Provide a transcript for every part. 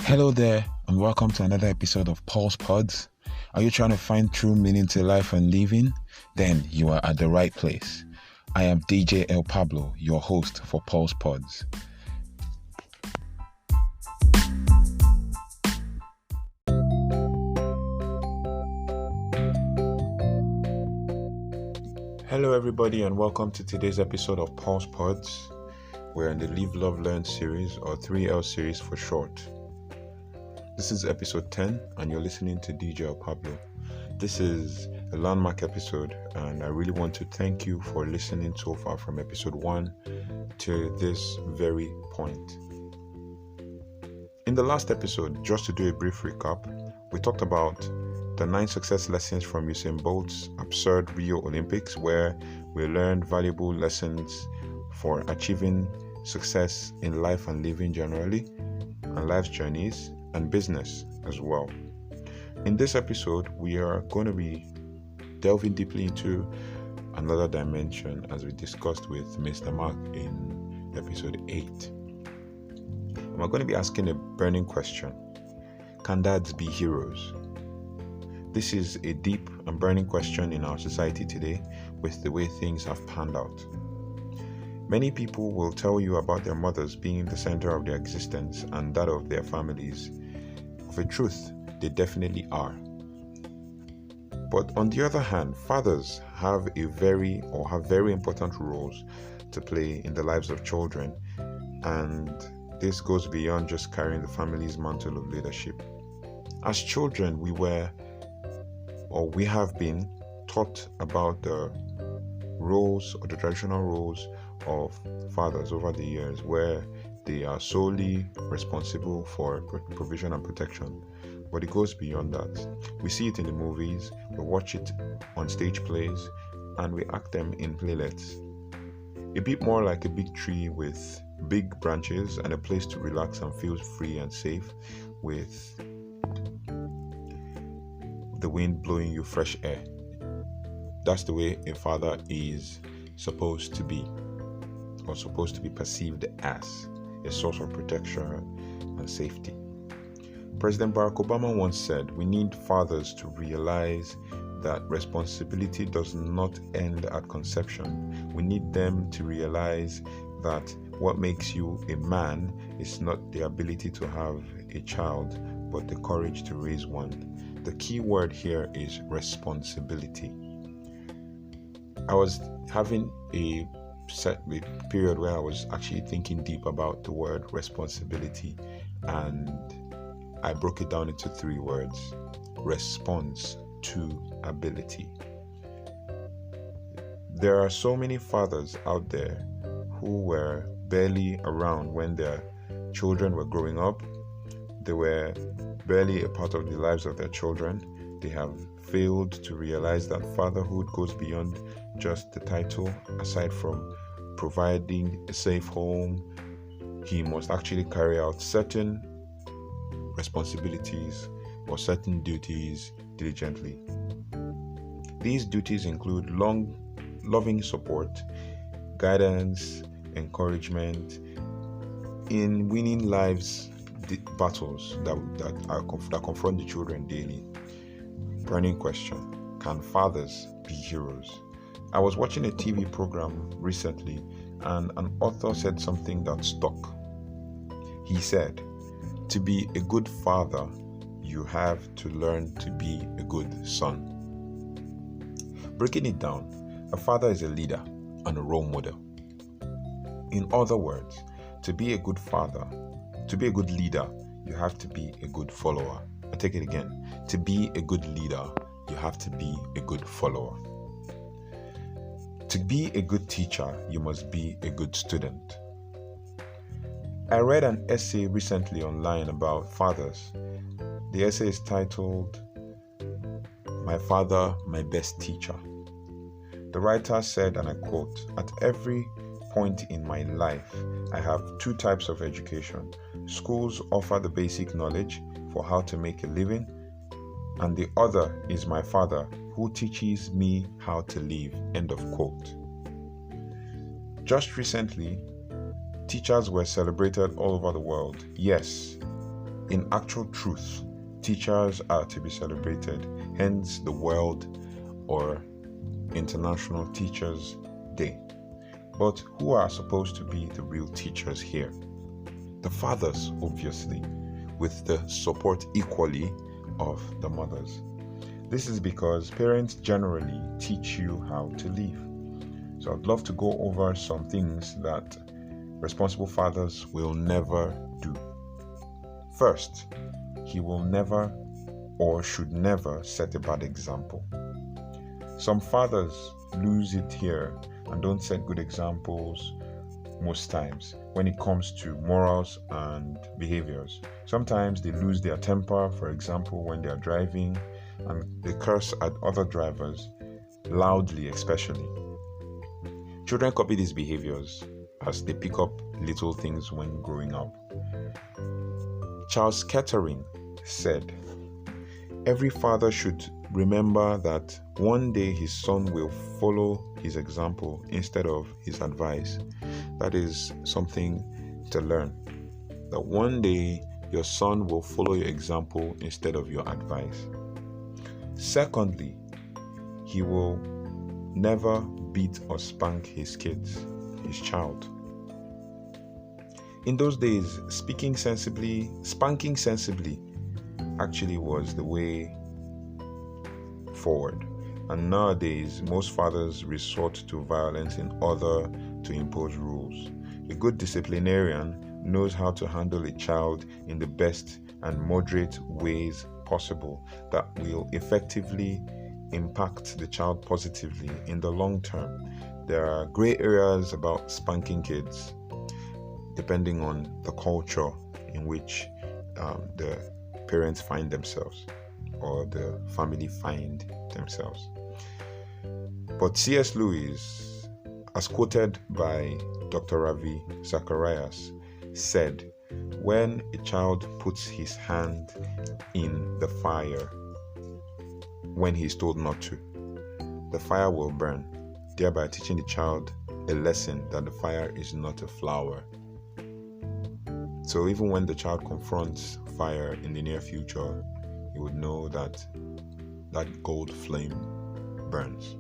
Hello there, and welcome to another episode of Pulse Pods. Are you trying to find true meaning to life and living? Then you are at the right place. I am DJ El Pablo, your host for Pulse Pods. Hello everybody, and welcome to today's episode of Pulse Pods. We're in the Live, Love, Learn series, or 3L series for short. This is episode 10, and you're listening to DJ El Pablo. This is a landmark episode, and I really want to thank you for listening so far from episode 1 to this very point. In the last episode, just to do a brief recap, we talked about the 9 success lessons from Usain Bolt's absurd Rio Olympics, where we learned valuable lessons for achieving success in life and living generally, and life's journeys, and business as well. In this episode, we are going to be delving deeply into another dimension, as we discussed with Mr. Mark in episode 8. And we're going to be asking a burning question: can dads be heroes? This is a deep and burning question in our society today, with the way things have panned out. Many people will tell you about their mothers being the center of their existence and that of their families. Of a truth, they definitely are. But on the other hand, fathers have very important roles to play in the lives of children, and this goes beyond just carrying the family's mantle of leadership. As children, we have been taught about the roles or the traditional roles of fathers over the years, where they are solely responsible for provision and protection. But it goes beyond that. We see it in the movies, we watch it on stage plays, and we act them in playlets. A bit more like a big tree with big branches and a place to relax and feel free and safe, with the wind blowing you fresh air. That's the way a father is supposed to be, or supposed to be perceived as a source of protection and safety. President Barack Obama once said, we need fathers to realize that responsibility does not end at conception. We need them to realize that what makes you a man is not the ability to have a child, but the courage to raise one. The key word here is responsibility. I was having a period where I was actually thinking deep about the word responsibility, and I broke it down into 3 words: response to ability. There are so many fathers out there who were barely around when their children were growing up. They were barely a part of the lives of their children. They have failed to realize that fatherhood goes beyond just the title. Aside from providing a safe home, he must actually carry out certain responsibilities or certain duties diligently. These duties include loving support, guidance, encouragement in winning life's battles that confront the children daily. Burning question: can fathers be heroes? I was watching a TV program recently, and an author said something that stuck. He said, to be a good father, you have to learn to be a good son. Breaking it down, a father is a leader and a role model. In other words, to be a good father, to be a good leader, you have to be a good follower. I take it again. To be a good leader, you have to be a good follower. To be a good teacher, you must be a good student. I read an essay recently online about fathers. The essay is titled, "My Father, My Best Teacher." The writer said, and I quote, "At every point in my life, I have 2 types of education. Schools offer the basic knowledge for how to make a living, and the other is my father, who teaches me how to live." End of quote. Just recently, teachers were celebrated all over the world. Yes, In actual truth, teachers are to be celebrated, hence the World or International Teachers Day. But who are supposed to be the real teachers here? The fathers, obviously, with the support equally of the mothers. This is because parents generally teach you how to live. So I'd love to go over some things that responsible fathers will never do. First, he will never or should never set a bad example. Some fathers lose it here and don't set good examples most times when it comes to morals and behaviors. Sometimes they lose their temper, for example, when they are driving, and they curse at other drivers, loudly especially. Children copy these behaviors as they pick up little things when growing up. Charles Kettering said, "Every father should remember that one day his son will follow his example instead of his advice." That is something to learn. That one day your son will follow your example instead of your advice. Secondly, he will never beat or spank his child. In those days, spanking sensibly actually was the way forward. And nowadays, most fathers resort to violence in order to impose rules. A good disciplinarian knows how to handle a child in the best and moderate ways possible that will effectively impact the child positively in the long term. There are gray areas about spanking kids depending on the culture in which the parents find themselves or the family find themselves. But C.S. Lewis, as quoted by Dr. Ravi Zacharias, said, "When a child puts his hand in the fire when he is told not to, the fire will burn, thereby teaching the child a lesson that the fire is not a flower." So even when the child confronts fire in the near future, he would know that that gold flame burns.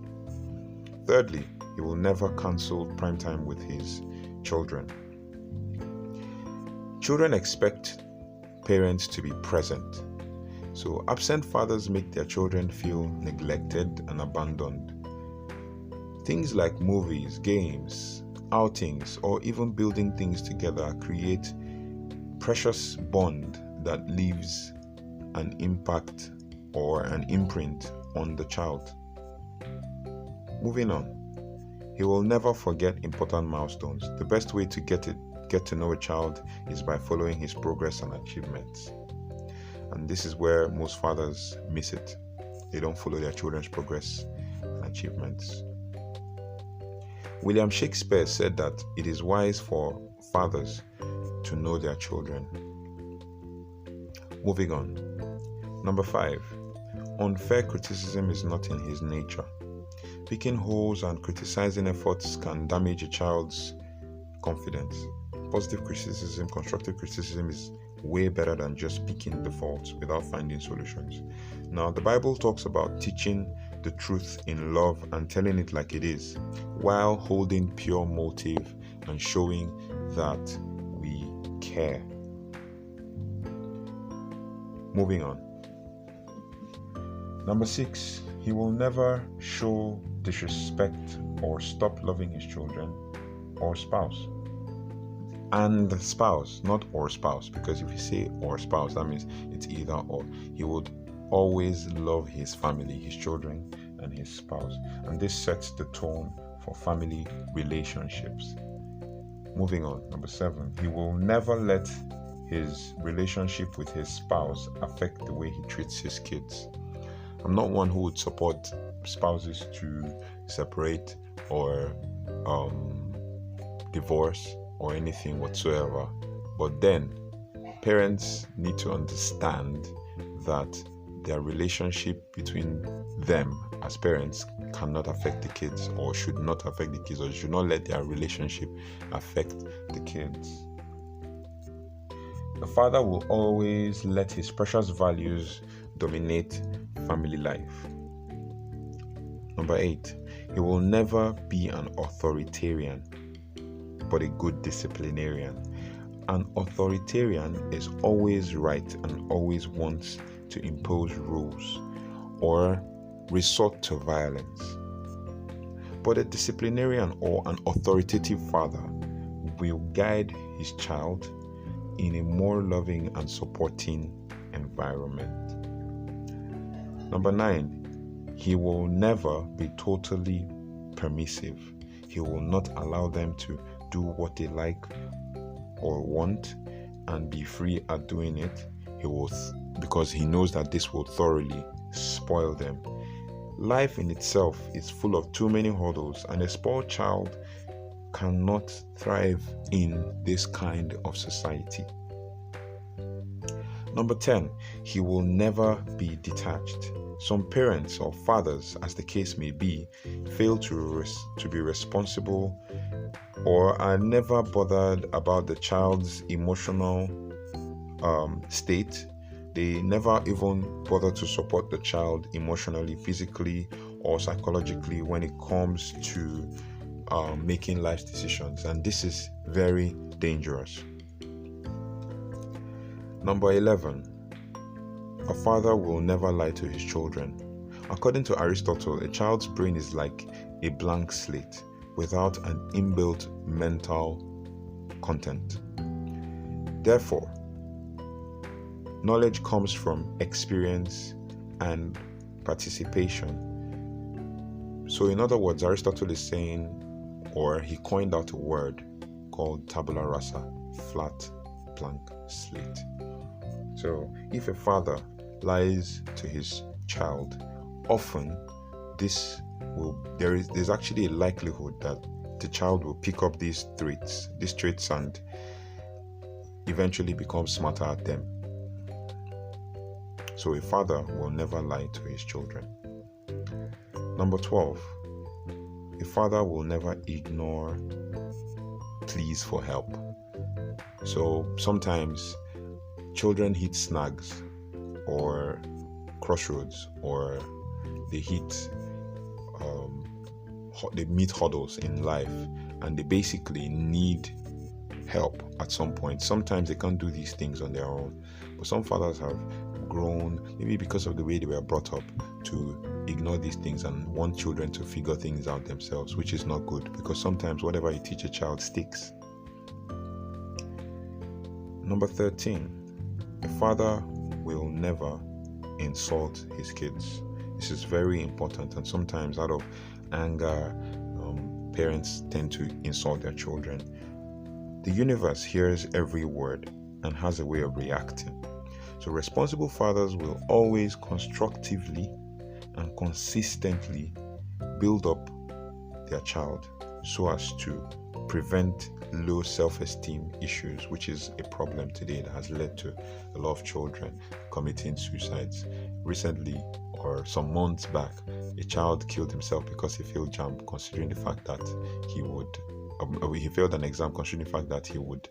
Thirdly, he will never cancel prime time with his children. Children expect parents to be present. So absent fathers make their children feel neglected and abandoned. Things like movies, games, outings, or even building things together create precious bond that leaves an impact or an imprint on the child. Moving on, he will never forget important milestones. The best way to get to know a child is by following his progress and achievements. And this is where most fathers miss it. They don't follow their children's progress and achievements. William Shakespeare said that it is wise for fathers to know their children. Moving on. Number 5. Unfair criticism is not in his nature. Picking holes and criticizing efforts can damage a child's confidence. Positive criticism, constructive criticism is way better than just picking the faults without finding solutions. Now, the Bible talks about teaching the truth in love and telling it like it is, while holding pure motive and showing that we care. Moving on. Number 6, he will never show disrespect or stop loving his children or spouse. And spouse, not or spouse, because if you say or spouse, that means it's either or. He would always love his family, his children, and his spouse. And this sets the tone for family relationships. Moving on, number 7, he will never let his relationship with his spouse affect the way he treats his kids. I'm not one who would support spouses to separate or divorce or anything whatsoever. But then, parents need to understand that their relationship between them as parents cannot affect the kids, or should not affect the kids, or should not let their relationship affect the kids. A father will always let his precious values dominate family life. Number 8, he will never be an authoritarian, but a good disciplinarian. An authoritarian is always right and always wants to impose rules or resort to violence. But a disciplinarian or an authoritative father will guide his child in a more loving and supporting environment. Number 9, he will never be totally permissive. He will not allow them to do what they like or want and be free at doing it. Because he knows that this will thoroughly spoil them. Life in itself is full of too many hurdles, and a spoiled child cannot thrive in this kind of society. Number 10, he will never be detached. Some parents or fathers, as the case may be, fail to be responsible or are never bothered about the child's emotional state. They never even bother to support the child emotionally, physically, or psychologically when it comes to making life decisions, and this is very dangerous. Number 11, a father will never lie to his children. According to Aristotle, a child's brain is like a blank slate without an inbuilt mental content. Therefore, knowledge comes from experience and participation. So in other words, Aristotle is saying, or he coined out a word called tabula rasa, flat blank slate. So if a father lies to his child, often there's actually a likelihood that the child will pick up these traits and eventually become smarter at them. So a father will never lie to his children. Number 12, a father will never ignore pleas for help. So sometimes children hit snags or crossroads, or they meet hurdles in life, and they basically need help at some point. Sometimes they can't do these things on their own, but some fathers have grown, maybe because of the way they were brought up, to ignore these things and want children to figure things out themselves, which is not good, because sometimes whatever you teach a child sticks. Number 13, a father will never insult his kids. This is very important, and sometimes out of anger, parents tend to insult their children. The universe hears every word and has a way of reacting. So responsible fathers will always constructively and consistently build up their child so as to prevent low self-esteem issues, which is a problem today that has led to a lot of children committing suicides. Recently, or some months back, a child killed himself because he failed JAMB, considering the fact that he failed an exam, considering the fact that he would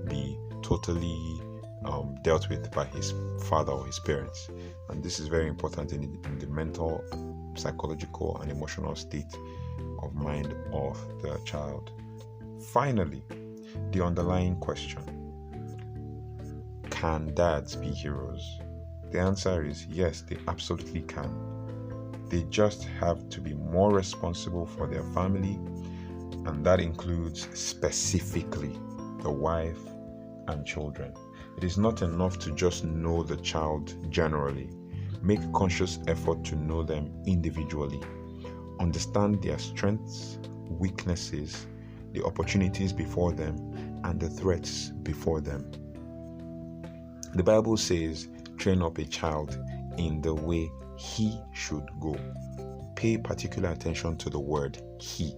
be totally dealt with by his father or his parents. And this is very important in the mental, psychological, and emotional state of mind of the child. Finally, the underlying question: can dads be heroes? The answer is yes, they absolutely can. They just have to be more responsible for their family, and that includes specifically the wife and children. It is not enough to just know the child generally. Make a conscious effort to know them individually. Understand their strengths, weaknesses, the opportunities before them, and the threats before them. The Bible says, train up a child in the way he should go. Pay particular attention to the word he.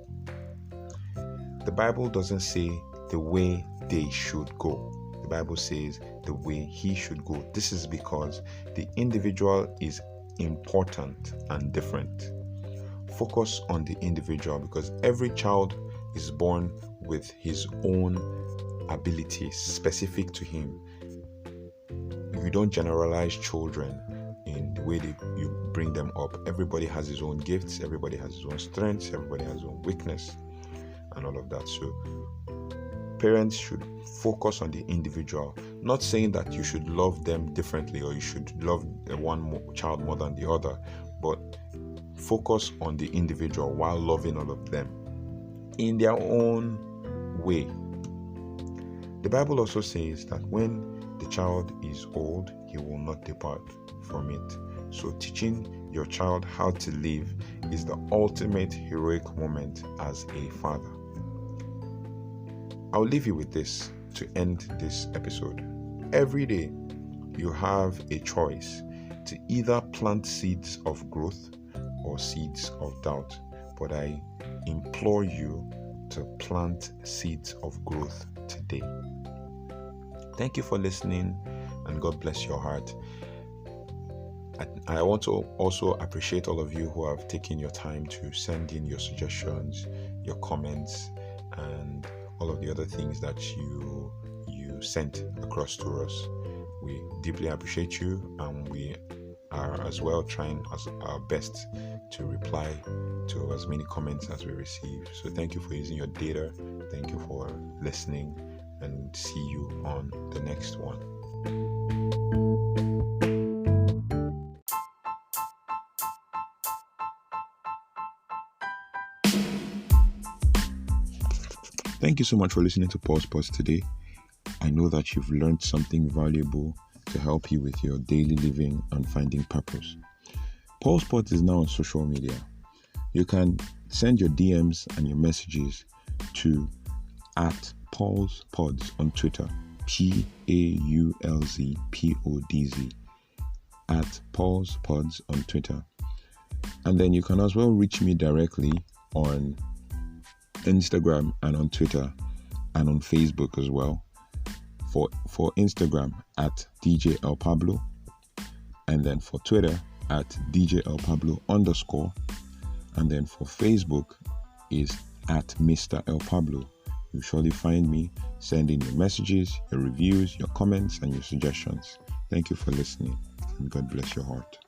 The Bible doesn't say the way they should go. The Bible says the way he should go. This is because the individual is important and different. Focus on the individual, because every child is born with his own abilities specific to him. you don't generalize children in the way you bring them up. Everybody has his own gifts, everybody has his own strengths, everybody has his own weakness, and all of that. So parents should focus on the individual. Not saying that you should love them differently or you should love one child more than the other, but focus on the individual while loving all of them in their own way. The Bible also says that when the child is old, he will not depart from it. So teaching your child how to live is the ultimate heroic moment as a father. I'll leave you with this to end this episode. Every day, you have a choice to either plant seeds of growth or seeds of doubt. But I implore you to plant seeds of growth today. Thank you for listening, and God bless your heart. I want to also appreciate all of you who have taken your time to send in your suggestions, your comments, and all of the other things that you sent across to us. We deeply appreciate you, and we are as well trying our best to reply to as many comments as we receive. So thank you for using your data. Thank you for listening, and see you on the next one. Thank you so much for listening to Pulse Pods today. I know that you've learned something valuable to help you with your daily living and finding purpose. Pulse Pods is now on social media. You can send your DMs and your messages to @PulsePods on Twitter, PAULZPODZ, @PulsePods on Twitter. And then you can as well reach me directly on Instagram and on Twitter and on Facebook as well. For Instagram @DJElPablo, and then for Twitter @DJElPablo_, and then for Facebook is @Mr. El Pablo. You'll surely find me. Send in your messages, your reviews, your comments, and your suggestions. Thank you for listening, and God bless your heart.